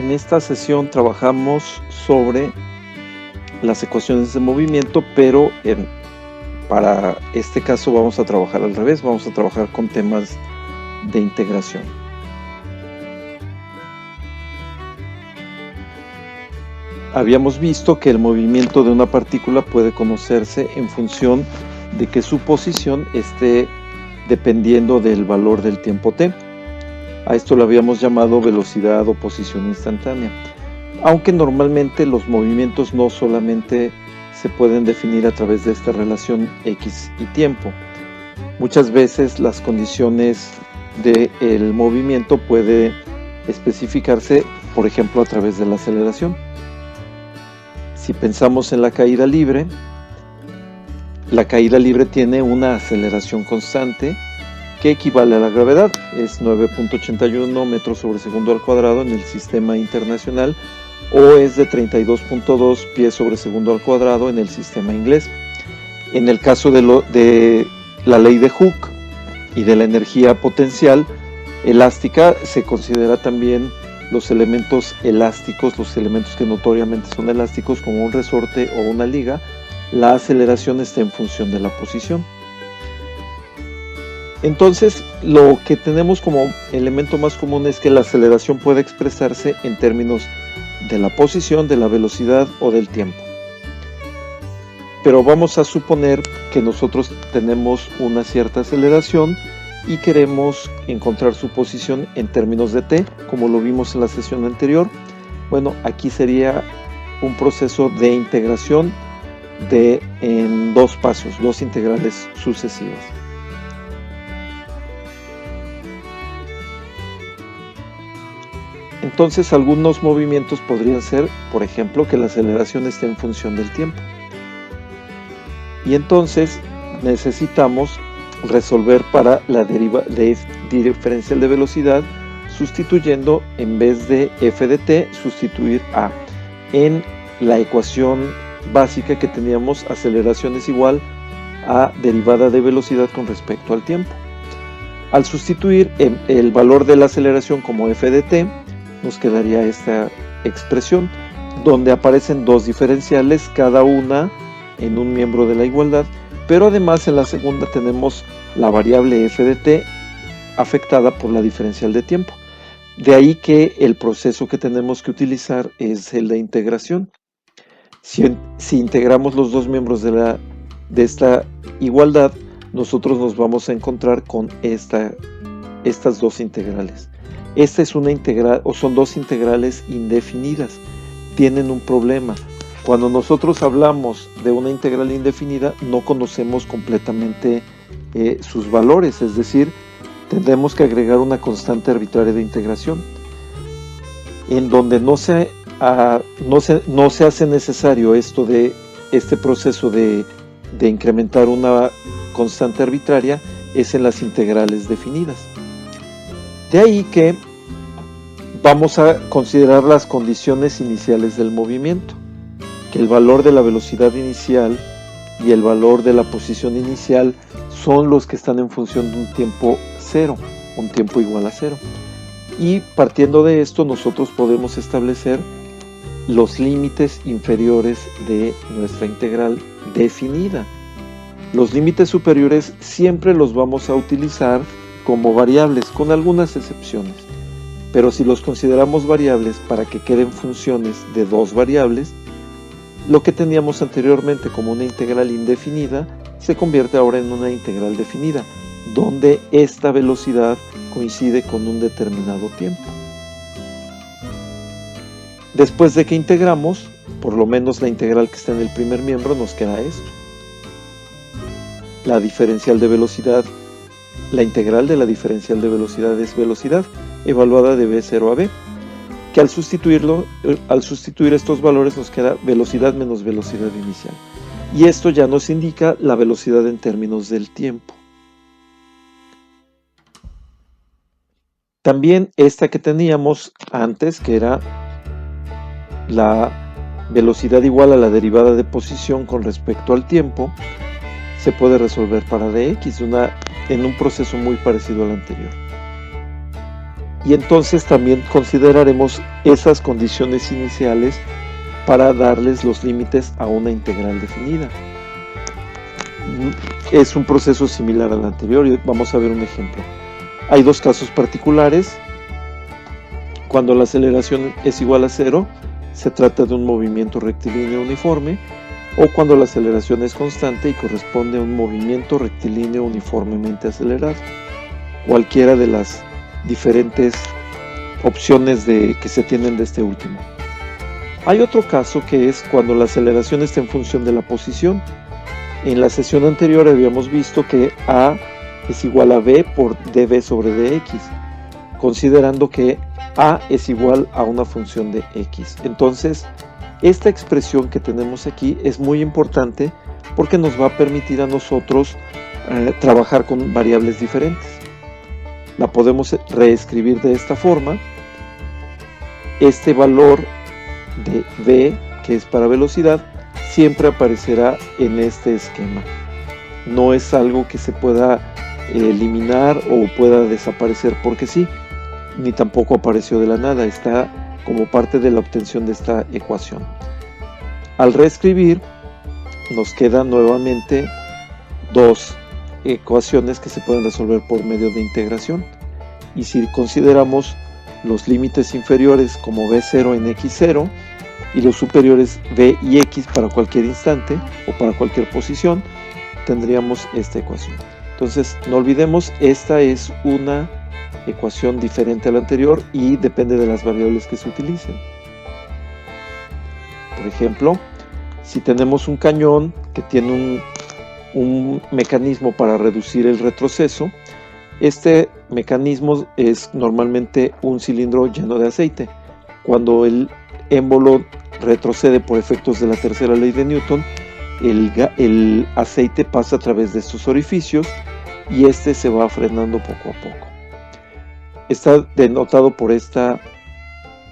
En esta sesión trabajamos sobre las ecuaciones de movimiento, pero para este caso vamos a trabajar al revés, vamos a trabajar con temas de integración. Habíamos visto que el movimiento de una partícula puede conocerse en función de que su posición esté dependiendo del valor del tiempo t. A esto lo habíamos llamado velocidad o posición instantánea. Aunque normalmente los movimientos no solamente se pueden definir a través de esta relación x y tiempo. Muchas veces las condiciones del movimiento puede especificarse, por ejemplo, a través de la aceleración. Si pensamos en la caída libre tiene una aceleración constante que equivale a la gravedad, es 9.81 metros sobre segundo al cuadrado en el sistema internacional, o es de 32.2 pies sobre segundo al cuadrado en el sistema inglés. En el caso de la ley de Hooke y de la energía potencial elástica, se considera también los elementos elásticos, los elementos que notoriamente son elásticos, como un resorte o una liga. La aceleración está en función de la posición. Entonces, lo que tenemos como elemento más común es que la aceleración puede expresarse en términos de la posición, de la velocidad o del tiempo. Pero vamos a suponer que nosotros tenemos una cierta aceleración y queremos encontrar su posición en términos de t, como lo vimos en la sesión anterior. Bueno, aquí sería un proceso de integración en dos pasos, dos integrales sucesivas. Entonces, algunos movimientos podrían ser, por ejemplo, que la aceleración esté en función del tiempo. Y entonces necesitamos resolver para la diferencial de velocidad, sustituyendo, en vez de f de t, sustituir a. En la ecuación básica que teníamos, aceleración es igual a derivada de velocidad con respecto al tiempo. Al sustituir el valor de la aceleración como f de t, nos quedaría esta expresión, donde aparecen dos diferenciales, cada una en un miembro de la igualdad, pero además en la segunda tenemos la variable f de t afectada por la diferencial de tiempo. De ahí que el proceso que tenemos que utilizar es el de integración. Si integramos los dos miembros de esta igualdad, nosotros nos vamos a encontrar con estas dos integrales. Esta es una integral, o son dos integrales indefinidas. Tienen un problema. Cuando nosotros hablamos de una integral indefinida, no conocemos completamente sus valores, es decir, tendremos que agregar una constante arbitraria de integración, en donde no se hace necesario este proceso de incrementar una constante arbitraria, es en las integrales definidas. De ahí que vamos a considerar las condiciones iniciales del movimiento, que el valor de la velocidad inicial y el valor de la posición inicial son los que están en función de un tiempo cero, un tiempo igual a cero. Y partiendo de esto, nosotros podemos establecer los límites inferiores de nuestra integral definida. Los límites superiores siempre los vamos a utilizar como variables, con algunas excepciones. Pero si los consideramos variables para que queden funciones de dos variables, lo que teníamos anteriormente como una integral indefinida se convierte ahora en una integral definida, donde esta velocidad coincide con un determinado tiempo. Después de que integramos, por lo menos la integral que está en el primer miembro, nos queda esto. La diferencial de velocidad, la integral de la diferencial de velocidad es velocidad evaluada de b0 a b, que al sustituir estos valores nos queda velocidad menos velocidad inicial. Y esto ya nos indica la velocidad en términos del tiempo. También esta que teníamos antes, que era la velocidad igual a la derivada de posición con respecto al tiempo, se puede resolver para dx en un proceso muy parecido al anterior. y entonces también consideraremos esas condiciones iniciales para darles los límites a una integral definida. Es un proceso similar al anterior y vamos a ver un ejemplo. Hay dos casos particulares. Cuando la aceleración es igual a 0, se trata de un movimiento rectilíneo uniforme, o cuando la aceleración es constante y corresponde a un movimiento rectilíneo uniformemente acelerado. Cualquiera de las diferentes opciones que se tienen de este último. Hay otro caso que es cuando la aceleración está en función de la posición. En la sesión anterior habíamos visto que A es igual a B por dB sobre dx, considerando que A es igual a una función de x. Entonces, esta expresión que tenemos aquí es muy importante porque nos va a permitir a nosotros trabajar con variables diferentes. La podemos reescribir de esta forma. Este valor de v, que es para velocidad, siempre aparecerá en este esquema. No es algo que se pueda eliminar o pueda desaparecer porque sí, ni tampoco apareció de la nada, está como parte de la obtención de esta ecuación. Al reescribir, nos quedan nuevamente dos ecuaciones que se pueden resolver por medio de integración. Y si consideramos los límites inferiores como v0 en x0 y los superiores v y x para cualquier instante o para cualquier posición, tendríamos esta ecuación. Entonces, no olvidemos, esta es una ecuación diferente a la anterior y depende de las variables que se utilicen. Por ejemplo, si tenemos un cañón que tiene un mecanismo para reducir el retroceso, este mecanismo es normalmente un cilindro lleno de aceite. Cuando el émbolo retrocede por efectos de la tercera ley de Newton, el aceite pasa a través de estos orificios y este se va frenando poco a poco. Está denotado por esta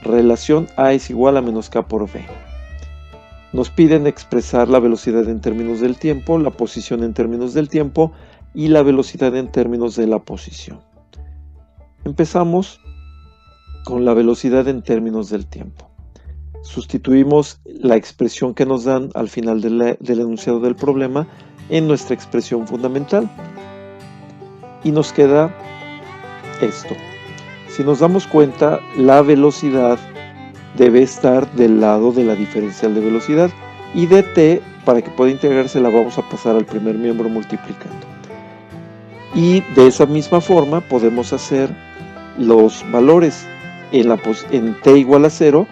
relación: A es igual a menos K por V. Nos piden expresar la velocidad en términos del tiempo, la posición en términos del tiempo y la velocidad en términos de la posición. Empezamos con la velocidad en términos del tiempo. Sustituimos la expresión que nos dan al final del enunciado del problema en nuestra expresión fundamental y nos queda esto. Si nos damos cuenta, la velocidad debe estar del lado de la diferencial de velocidad y dt, para que pueda integrarse, la vamos a pasar al primer miembro multiplicando. Y de esa misma forma podemos hacer los valores. En t igual a 0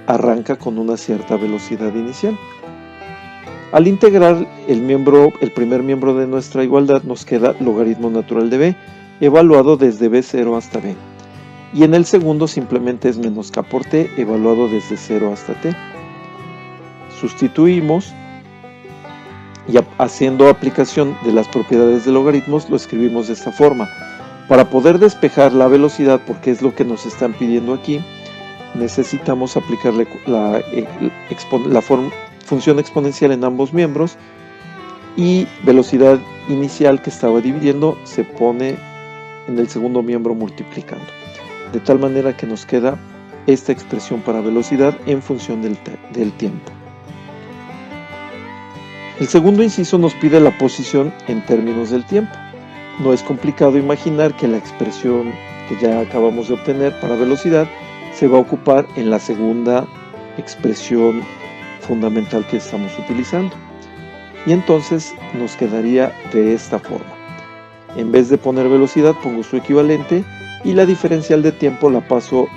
arranca con una cierta velocidad inicial. Al integrar el primer miembro de nuestra igualdad, nos queda logaritmo natural de b, evaluado desde b0 hasta b. Y en el segundo simplemente es menos k por t, evaluado desde 0 hasta t. Sustituimos y haciendo aplicación de las propiedades de logaritmos lo escribimos de esta forma. Para poder despejar la velocidad, porque es lo que nos están pidiendo aquí, necesitamos aplicarle la función exponencial en ambos miembros, y velocidad inicial que estaba dividiendo se pone en el segundo miembro multiplicando, de tal manera que nos queda esta expresión para velocidad en función del tiempo. El segundo inciso nos pide la posición en términos del tiempo. No es complicado imaginar que la expresión que ya acabamos de obtener para velocidad se va a ocupar en la segunda expresión fundamental que estamos utilizando. Y entonces nos quedaría de esta forma. En vez de poner velocidad, pongo su equivalente y la diferencial de tiempo la paso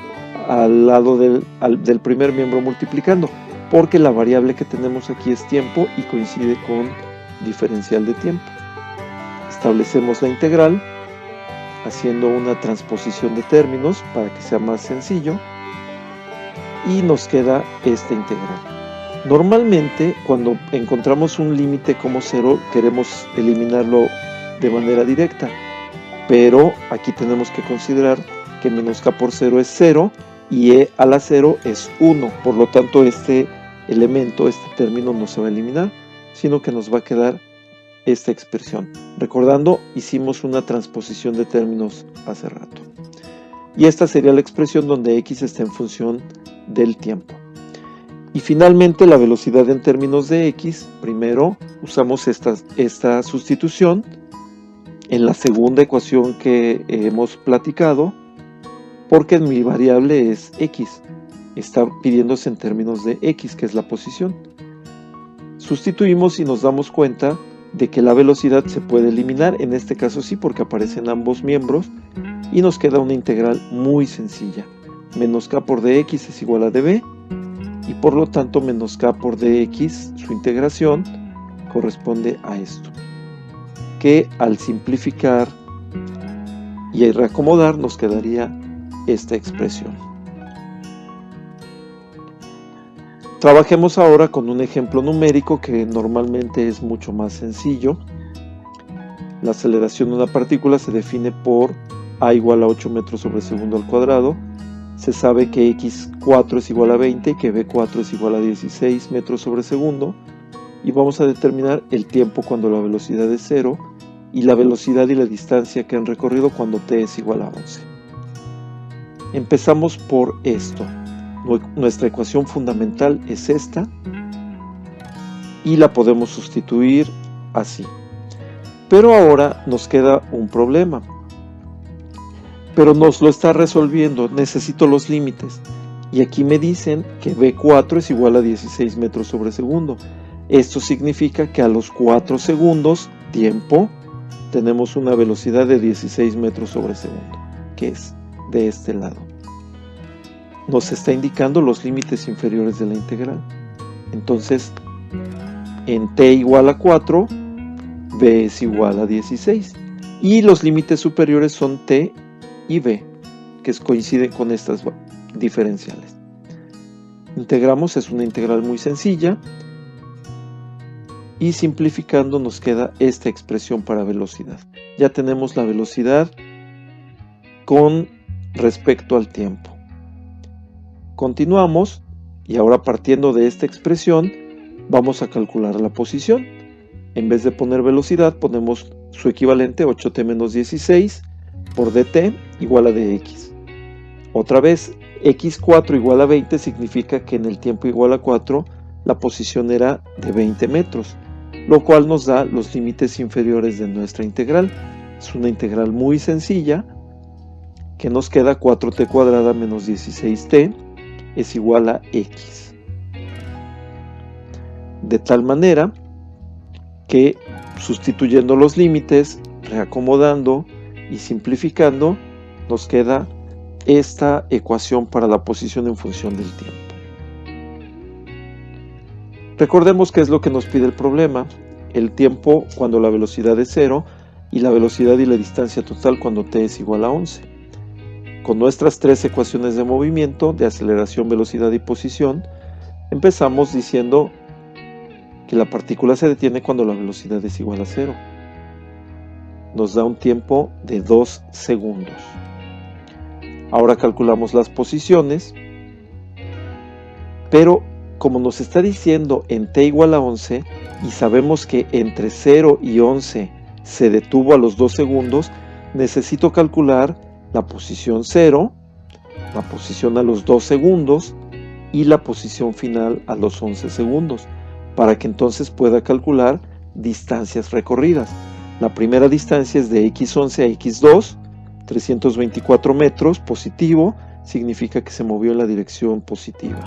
al lado del primer miembro multiplicando, porque la variable que tenemos aquí es tiempo y coincide con diferencial de tiempo. Establecemos la integral haciendo una transposición de términos para que sea más sencillo y nos queda esta integral. Normalmente, cuando encontramos un límite como 0, queremos eliminarlo de manera directa, pero aquí tenemos que considerar que menos k por 0 es 0 y e a la 0 es 1, por lo tanto este elemento, este término no se va a eliminar, sino que nos va a quedar esta expresión. Recordando, hicimos una transposición de términos hace rato. y esta sería la expresión donde x está en función del tiempo. Y finalmente la velocidad en términos de x, primero usamos esta sustitución en la segunda ecuación que hemos platicado, porque mi variable es x, está pidiéndose en términos de x, que es la posición. Sustituimos y nos damos cuenta de que la velocidad se puede eliminar, en este caso sí, porque aparecen ambos miembros, y nos queda una integral muy sencilla. Menos k por dx es igual a dv, y por lo tanto menos k por dx, su integración, corresponde a esto, que al simplificar y reacomodar nos quedaría esta expresión. Trabajemos ahora con un ejemplo numérico que normalmente es mucho más sencillo. La aceleración de una partícula se define por a igual a 8 metros sobre segundo al cuadrado. Se sabe que x4 es igual a 20 y que v4 es igual a 16 metros sobre segundo. Y vamos a determinar el tiempo cuando la velocidad es 0 y la velocidad y la distancia que han recorrido cuando t es igual a 11. Empezamos por esto. Nuestra ecuación fundamental es esta y la podemos sustituir así. Pero ahora nos queda un problema. Pero nos lo está resolviendo, necesito los límites. Y aquí me dicen que v4 es igual a 16 metros sobre segundo. Esto significa que a los 4 segundos, tiempo, tenemos una velocidad de 16 metros sobre segundo, que es de este lado. Nos está indicando los límites inferiores de la integral. Entonces, en t igual a 4, v es igual a 16. Y los límites superiores son t y v, que coinciden con estas diferenciales. Integramos, es una integral muy sencilla. Y simplificando nos queda esta expresión para velocidad. Ya tenemos la velocidad con respecto al tiempo. Continuamos y ahora partiendo de esta expresión vamos a calcular la posición. En vez de poner velocidad ponemos su equivalente 8t menos 16 por dt igual a dx. Otra vez x4 igual a 20 significa que en el tiempo igual a 4 la posición era de 20 metros, lo cual nos da los límites inferiores de nuestra integral. Es una integral muy sencilla que nos queda 4t cuadrada menos 16t es igual a x. De tal manera que sustituyendo los límites, reacomodando y simplificando, nos queda esta ecuación para la posición en función del tiempo. Recordemos qué es lo que nos pide el problema: el tiempo cuando la velocidad es 0 y la velocidad y la distancia total cuando t es igual a 11. Con nuestras tres ecuaciones de movimiento, de aceleración, velocidad y posición, empezamos diciendo que la partícula se detiene cuando la velocidad es igual a 0. Nos da un tiempo de 2 segundos. Ahora calculamos las posiciones, pero como nos está diciendo en t igual a 11 y sabemos que entre 0 y 11 se detuvo a los 2 segundos, necesito calcular la posición 0, la posición a los 2 segundos y la posición final a los 11 segundos, para que entonces pueda calcular distancias recorridas. La primera distancia es de x11 a x2, 324 metros, positivo, significa que se movió en la dirección positiva.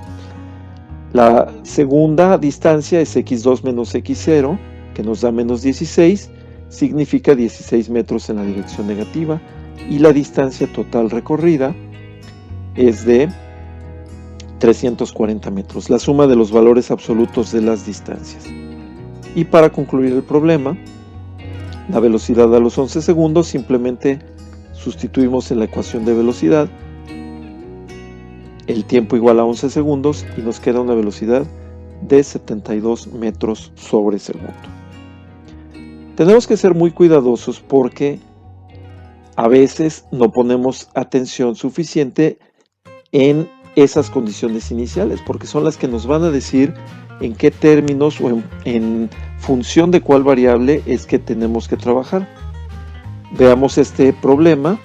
La segunda distancia es x2 menos x0, que nos da menos 16, significa 16 metros en la dirección negativa, y la distancia total recorrida es de 340 metros, la suma de los valores absolutos de las distancias. Y para concluir el problema, la velocidad a los 11 segundos simplemente sustituimos en la ecuación de velocidad el tiempo igual a 11 segundos y nos queda una velocidad de 72 metros sobre segundo. Tenemos que ser muy cuidadosos porque a veces no ponemos atención suficiente en esas condiciones iniciales, porque son las que nos van a decir en qué términos o en función de cuál variable es que tenemos que trabajar. Veamos este problema.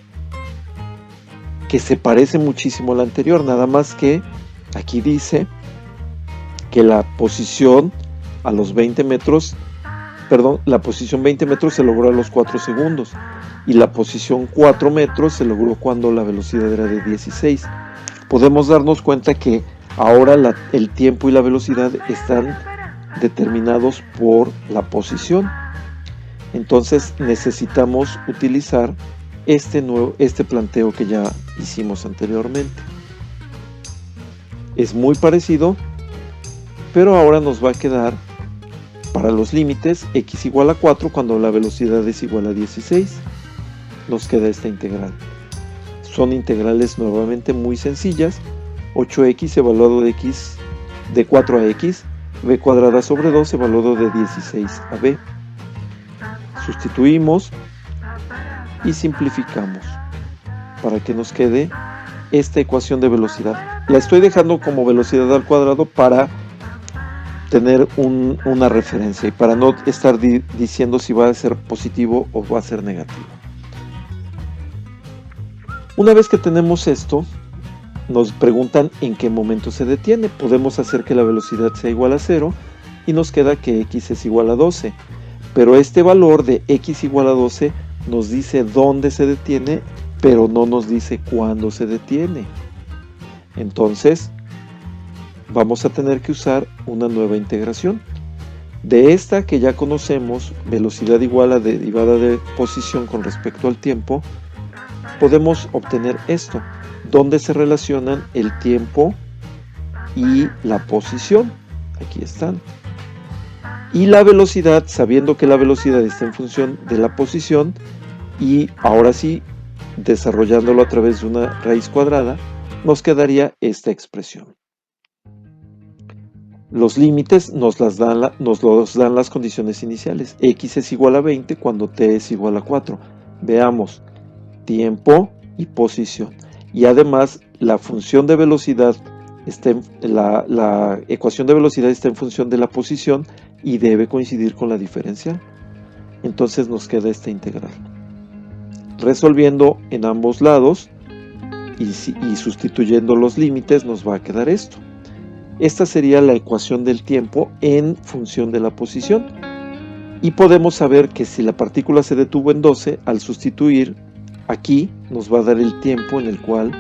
que se parece muchísimo a la anterior, nada más que aquí dice que la posición a los 20 metros, la posición 20 metros se logró a los 4 segundos y la posición 4 metros se logró cuando la velocidad era de 16. Podemos darnos cuenta que ahora el tiempo y la velocidad están determinados por la posición. Entonces necesitamos utilizar este planteo que ya hicimos anteriormente. Es muy parecido, pero ahora nos va a quedar para los límites x igual a 4 cuando la velocidad es igual a 16. Nos queda esta integral. Son integrales nuevamente muy sencillas. 8x evaluado de x de 4 a x, b cuadrada sobre 2 evaluado de 16 a b. Sustituimos y simplificamos para que nos quede esta ecuación de velocidad. La estoy dejando como velocidad al cuadrado para tener una referencia y para no estar diciendo si va a ser positivo o va a ser negativo. Una vez que tenemos esto, nos preguntan en qué momento se detiene. Podemos hacer que la velocidad sea igual a 0 y nos queda que x es igual a 12. Pero este valor de x igual a 12 nos dice dónde se detiene, pero no nos dice cuándo se detiene. Entonces, vamos a tener que usar una nueva integración. De esta que ya conocemos, velocidad igual a derivada de posición con respecto al tiempo, podemos obtener esto, donde se relacionan el tiempo y la posición. Aquí están. Y la velocidad, sabiendo que la velocidad está en función de la posición, y ahora sí, desarrollándolo a través de una raíz cuadrada, nos quedaría esta expresión. Los límites nos los dan las condiciones iniciales. X es igual a 20 cuando t es igual a 4. Veamos, tiempo y posición. Y además, la función de velocidad, la ecuación de velocidad está en función de la posición y debe coincidir con la diferencial. Entonces nos queda esta integral. Resolviendo en ambos lados y sustituyendo los límites nos va a quedar esto. Esta sería la ecuación del tiempo en función de la posición. Y podemos saber que si la partícula se detuvo en 12, al sustituir aquí nos va a dar el tiempo en el cual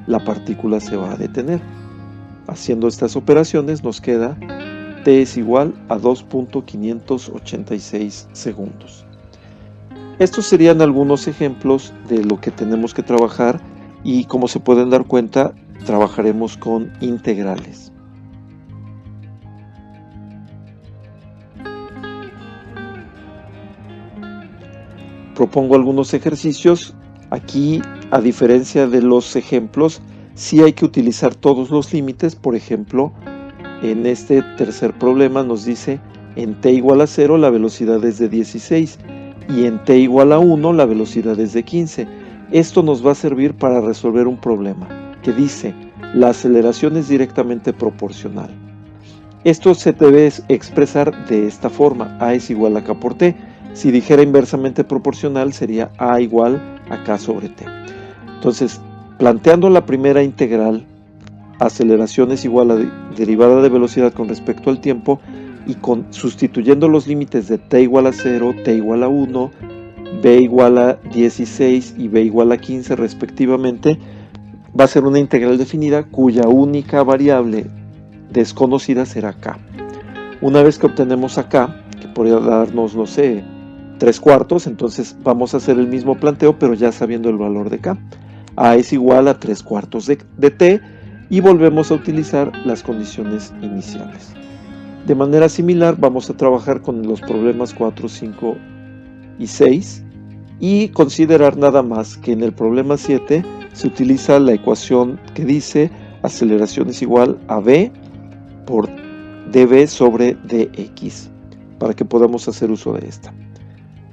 la partícula se va a detener. Haciendo estas operaciones nos queda t es igual a 2.586 segundos. Estos serían algunos ejemplos de lo que tenemos que trabajar y, como se pueden dar cuenta, trabajaremos con integrales. Propongo algunos ejercicios. Aquí, a diferencia de los ejemplos, sí hay que utilizar todos los límites. Por ejemplo, en este tercer problema nos dice en t igual a 0 la velocidad es de 16 y en t igual a 1 la velocidad es de 15. Esto nos va a servir para resolver un problema que dice la aceleración es directamente proporcional. Esto se debe expresar de esta forma: a es igual a k por t. Si dijera inversamente proporcional sería a igual a k sobre t. Entonces, planteando la primera integral, aceleración es igual a derivada de velocidad con respecto al tiempo, y sustituyendo los límites de t igual a 0, t igual a 1, b igual a 16 y b igual a 15 respectivamente, va a ser una integral definida cuya única variable desconocida será k. Una vez que obtenemos a k, que podría darnos, no sé, 3/4, entonces vamos a hacer el mismo planteo, pero ya sabiendo el valor de k. A es igual a 3/4 de t, y volvemos a utilizar las condiciones iniciales. De manera similar vamos a trabajar con los problemas 4, 5 y 6 y considerar nada más que en el problema 7 se utiliza la ecuación que dice aceleración es igual a v por dv sobre dx, para que podamos hacer uso de esta.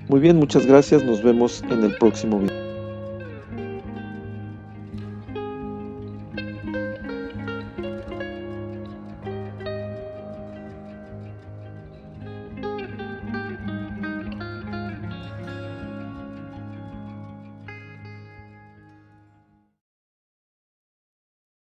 Muy bien, muchas gracias, nos vemos en el próximo video.